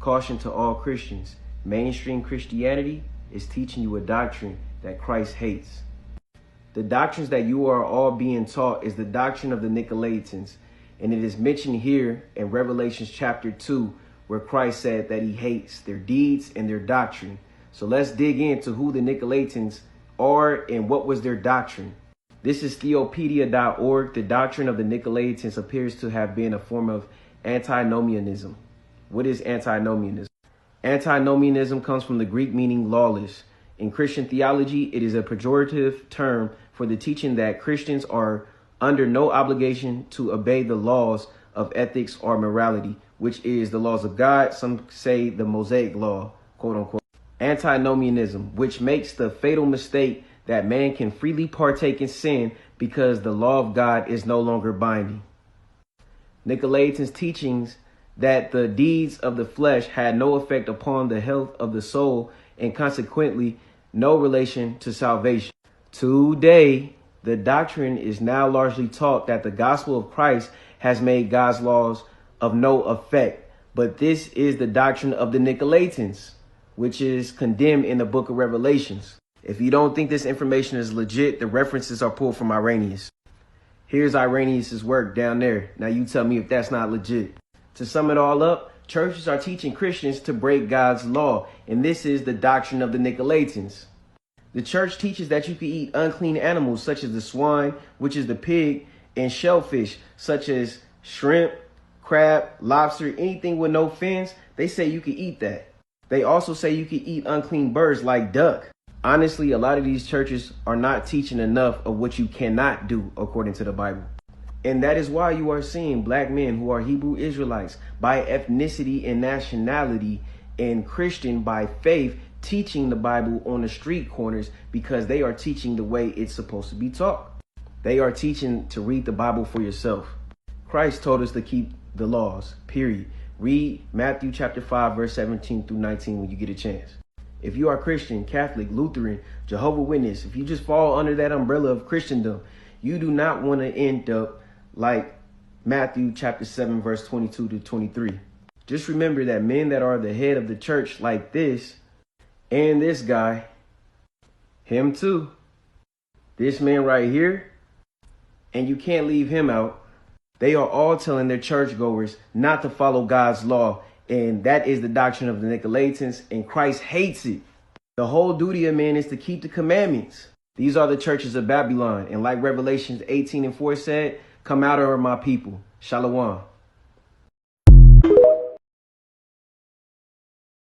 Caution to all Christians. Mainstream Christianity is teaching you a doctrine that Christ hates. The doctrines that you are all being taught is the doctrine of the Nicolaitans, and it is mentioned here in Revelation chapter 2, where Christ said that he hates their deeds and their doctrine. So let's dig into who the Nicolaitans are and what was their doctrine. This is theopedia.org. The doctrine of the Nicolaitans appears to have been a form of antinomianism. What is antinomianism? Antinomianism comes from the Greek meaning lawless. In Christian theology, it is a pejorative term for the teaching that Christians are under no obligation to obey the laws of ethics or morality, which is the laws of God. Some say the Mosaic law, quote unquote. Antinomianism, which makes the fatal mistake that man can freely partake in sin because the law of God is no longer binding. Nicolaitans' teachings that the deeds of the flesh had no effect upon the health of the soul and consequently no relation to salvation. Today, the doctrine is now largely taught that the gospel of Christ has made God's laws of no effect. But this is the doctrine of the Nicolaitans, which is condemned in the book of Revelations. If you don't think this information is legit, the references are pulled from Irenaeus. Here's Irenaeus' work down there. Now you tell me if that's not legit. To sum it all up, churches are teaching Christians to break God's law, and this is the doctrine of the Nicolaitans. The church teaches that you can eat unclean animals such as the swine, which is the pig, and shellfish such as shrimp, crab, lobster, anything with no fins. They say you can eat that. They also say you can eat unclean birds like duck. Honestly, a lot of these churches are not teaching enough of what you cannot do according to the Bible. And that is why you are seeing black men who are Hebrew Israelites by ethnicity and nationality and Christian by faith teaching the Bible on the street corners because they are teaching the way it's supposed to be taught. They are teaching to read the Bible for yourself. Christ told us to keep the laws, period. Read Matthew chapter 5, verse 17 through 19 when you get a chance. If you are Christian, Catholic, Lutheran, Jehovah's Witness, if you just fall under that umbrella of Christendom, you do not want to end up like Matthew chapter 7, verse 22 to 23. Just remember that men that are the head of the church like this, and this guy, him too, this man right here, and you can't leave him out. They are all telling their churchgoers not to follow God's law. And that is the doctrine of the Nicolaitans, and Christ hates it. The whole duty of man is to keep the commandments. These are the churches of Babylon. And like Revelations 18:4 said, come out of my people. Shalom.